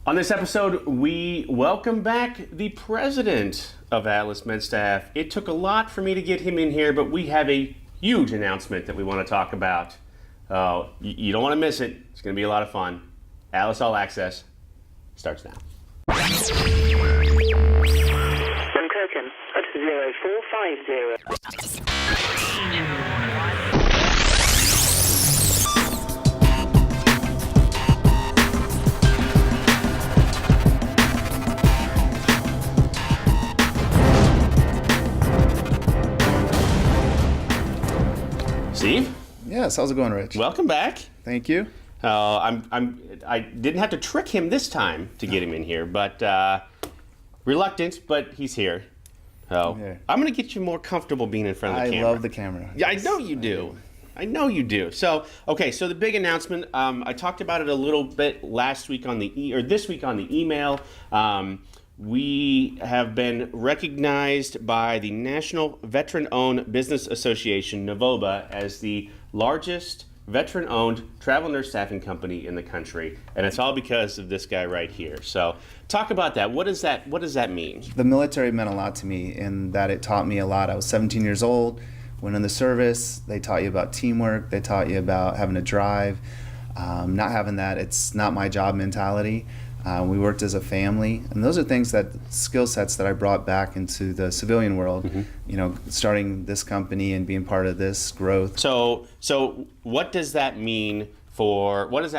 On this episode, we welcome back the president of Atlas MedStaff. It took a lot for me to get him in here, but we have a huge announcement that we want to talk about. You don't want to miss it. It's going to be a lot of fun. Atlas All Access starts now. Kirkham at 0450. Steve? Yes, how's it going, Rich? Welcome back. Thank you. I didn't have to trick him this time to get him in here, but reluctant, but he's here. So Yeah. I'm going to get you more comfortable being in front of the camera. I love the camera. Yeah, I know you do. I know you do. So, okay, so the big announcement, I talked about it a little bit last week on this week on the email. We have been recognized by the National Veteran-Owned Business Association, NVOBA, as the largest veteran-owned travel nurse staffing company in the country, and it's all because of this guy right here. So, talk about that. What does that mean? The military meant a lot to me in that it taught me a lot. I was 17 years old, went in the service. They taught you about teamwork. They taught you about having a drive, not having that "it's not my job" mentality. We worked as a family, and those are things skill sets that I brought back into the civilian world. Mm-hmm. You know, starting this company and being part of this growth. So what does that mean for Atlas? What does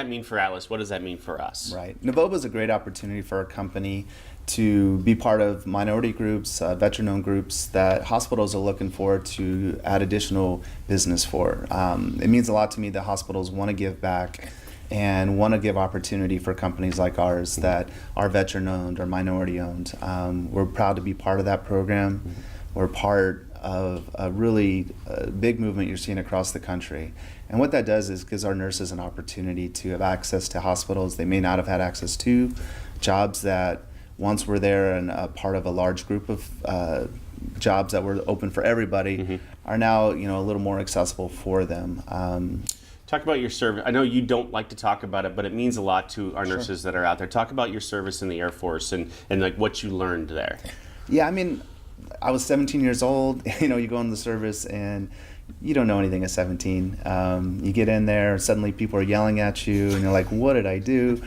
that mean for us? Right. NVOBA is a great opportunity for our company to be part of minority groups, veteran-owned groups that hospitals are looking for to add additional business for. It means a lot to me that hospitals want to give back and want to give opportunity for companies like ours that are veteran-owned or minority-owned. We're proud to be part of that program. We're part of a really big movement you're seeing across the country. And what that does is gives our nurses an opportunity to have access to hospitals they may not have had access to, jobs that once were there and a part of a large group of jobs that were open for everybody are now, a little more accessible for them. Talk about your service. I know you don't like to talk about it, but it means a lot to our nurses that are out there. Talk about your service in the Air Force and like what you learned there. Yeah, I mean, I was 17 years old. You go in the service and you don't know anything at 17. You get in there, suddenly people are yelling at you, and you're like, what did I do?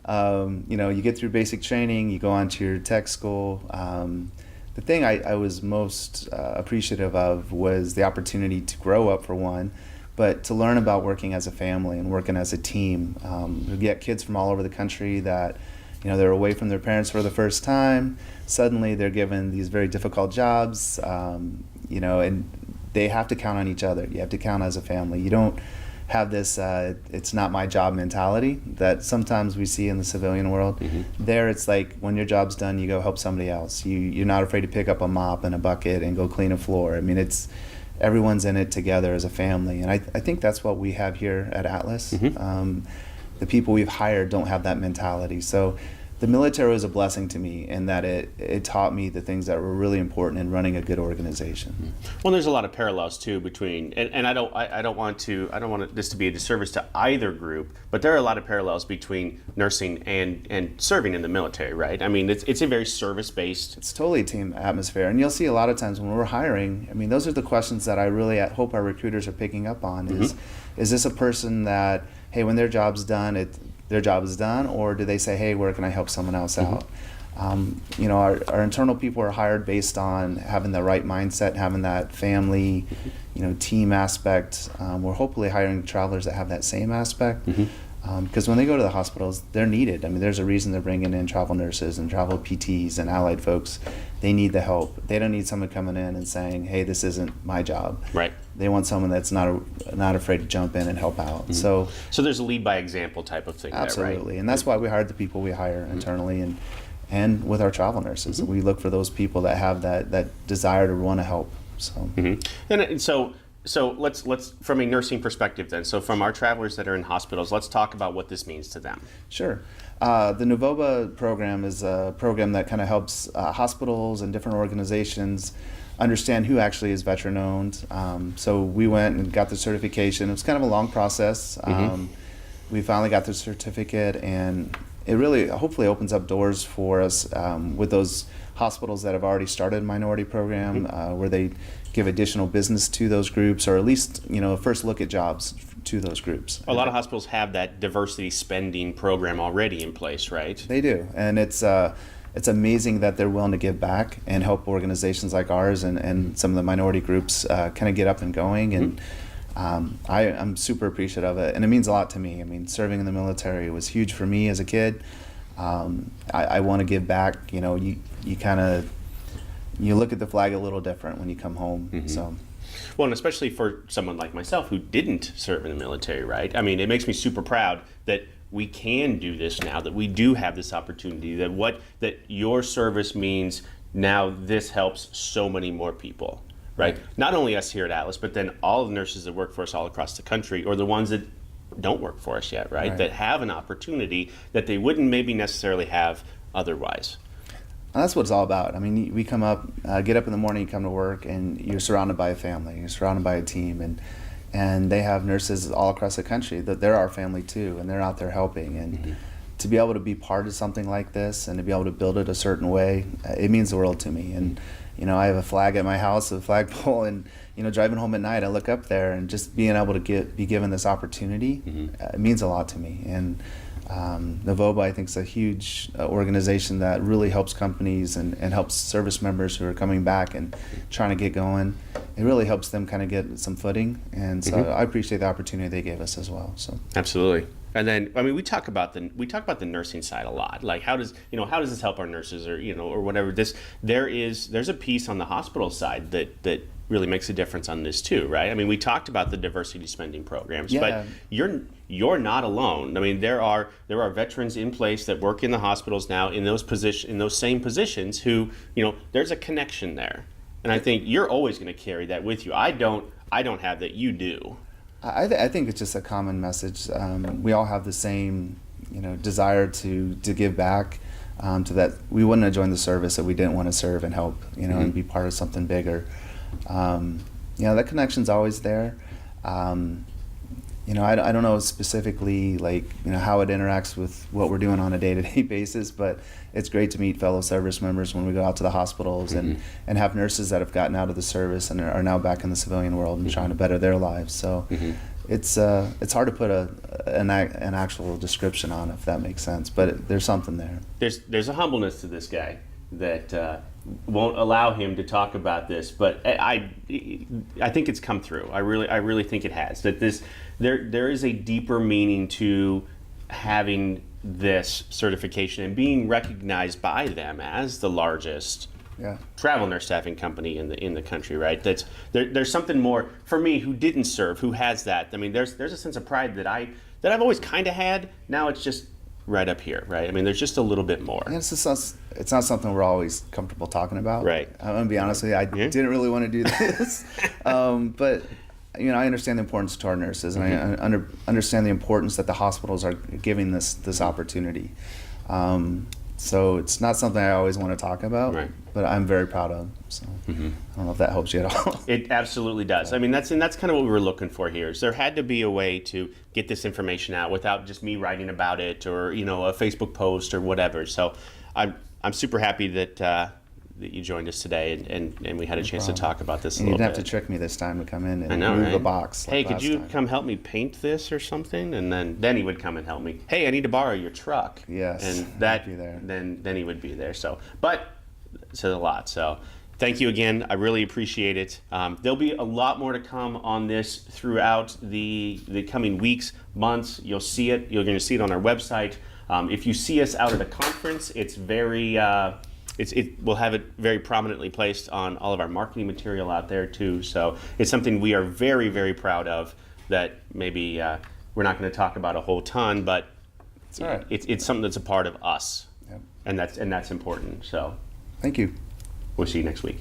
You get through basic training, you go on to your tech school. The thing I was most appreciative of was the opportunity to grow up, for one, but to learn about working as a family and working as a team. We get kids from all over the country that, they're away from their parents for the first time. Suddenly they're given these very difficult jobs, and they have to count on each other. You have to count as a family. You don't have this "it's not my job" mentality that sometimes we see in the civilian world. There it's like when your job's done, you go help somebody else. You're not afraid to pick up a mop and a bucket and go clean a floor. I mean, everyone's in it together as a family, and I think that's what we have here at Atlas. The people we've hired don't have that mentality. So the military was a blessing to me in that it taught me the things that were really important in running a good organization. Well, there's a lot of parallels too between, and I don't want this to be a disservice to either group, but there are a lot of parallels between nursing and serving in the military, right? I mean, it's a very service-based. It's totally a team atmosphere, and you'll see a lot of times when we're hiring. I mean, those are the questions that I really hope our recruiters are picking up on. Is this a person that, hey, when their job's done, their job is done, or do they say, hey, where can I help someone else out? Our internal people are hired based on having the right mindset, having that family, team aspect. We're hopefully hiring travelers that have that same aspect. Because when they go to the hospitals, they're needed. I mean, there's a reason they're bringing in travel nurses and travel PTs and allied folks. They need the help. They don't need someone coming in and saying, hey, this isn't my job. Right. They want someone that's not afraid to jump in and help out. So there's a lead by example type of thing. Absolutely. There, right? And that's why we hired the people we hire internally and with our travel nurses. We look for those people that have that desire to want to help. So. And so let's from a nursing perspective then. So from our travelers that are in hospitals, let's talk about what this means to them. Sure. The NVOBA program is a program that kind of helps hospitals and different organizations understand who actually is veteran-owned. So we went and got the certification. It was kind of a long process. We finally got the certificate, and it really hopefully opens up doors for us with those hospitals that have already started a minority program, where they give additional business to those groups, or at least a first look at jobs to those groups. A lot of hospitals have that diversity spending program already in place, right? They do, and it's amazing that they're willing to give back and help organizations like ours and some of the minority groups kind of get up and going. And I'm super appreciative of it, and it means a lot to me. I mean, serving in the military was huge for me as a kid. I want to give back. You look at the flag a little different when you come home. So. Well, and especially for someone like myself who didn't serve in the military, right? I mean, it makes me super proud that we can do this now, that we do have this opportunity, that your service means now this helps so many more people, right? Not only us here at Atlas, but then all the nurses that work for us all across the country, or the ones that don't work for us yet, right? That have an opportunity that they wouldn't maybe necessarily have otherwise. And that's what it's all about. I mean, we come up, get up in the morning, you come to work, and you're surrounded by a family, you're surrounded by a team, and they have nurses all across the country that they're our family too, and they're out there helping. And to be able to be part of something like this and to be able to build it a certain way, it means the world to me. And I have a flag at my house, a flagpole, and driving home at night, I look up there, and just being able to be given this opportunity, it means a lot to me. And Novoba, I think, is a huge organization that really helps companies and helps service members who are coming back and trying to get going. It really helps them kind of get some footing, and so I appreciate the opportunity they gave us as well. So absolutely. And then, I mean, we talk about the nursing side a lot. Like, how does this help our nurses, or whatever? There's a piece on the hospital side that really makes a difference on this too, right? I mean, we talked about the diversity spending programs, but you're not alone. I mean, there are veterans in place that work in the hospitals now in those same positions who, there's a connection there. And I think you're always going to carry that with you. I don't have that. You do. I think it's just a common message. We all have the same, desire to give back. To that, we wouldn't have joined the service if we didn't want to serve and help, and be part of something bigger. That connection's always there. I don't know specifically how it interacts with what we're doing on a day-to-day basis, but it's great to meet fellow service members when we go out to the hospitals and have nurses that have gotten out of the service and are now back in the civilian world and trying to better their lives. So it's hard to put an actual description on, if that makes sense, but there's something there. There's a humbleness to this guy that won't allow him to talk about this, but I think it's come through. I really think it has. That there is a deeper meaning to having this certification and being recognized by them as the largest travel nurse staffing company in the country, right? There's something more for me who didn't serve, who has that. I mean, there's a sense of pride that I've always kind of had. Now it's just right up here, right? I mean, there's just a little bit more. And it's not something we're always comfortable talking about. Right. I'm going to be honest with you, I didn't really want to do this. But, I understand the importance to our nurses, and I understand the importance that the hospitals are giving this opportunity. So it's not something I always want to talk about, but I'm very proud of. So I don't know if that helps you at all. It absolutely does. I mean, that's kind of what we were looking for here. Is there had to be a way to get this information out without just me writing about it or a Facebook post or whatever. So I'm super happy that you joined us today and we had a chance to talk about this a little bit. You didn't have to trick me this time to come in and move the box. Hey, could you come help me paint this or something? And then he would come and help me. Hey, I need to borrow your truck. Yes. And that be there. Then he would be there. So, but it says a lot. So thank you again. I really appreciate it. There'll be a lot more to come on this throughout the coming weeks, months. You'll see it. You're going to see it on our website. If you see us out at a conference, it's very we'll have it very prominently placed on all of our marketing material out there too. So it's something we are very, very proud of. That maybe we're not going to talk about a whole ton, but it's all right. It's something that's a part of us, Yep. and that's important. So thank you. We'll see you next week.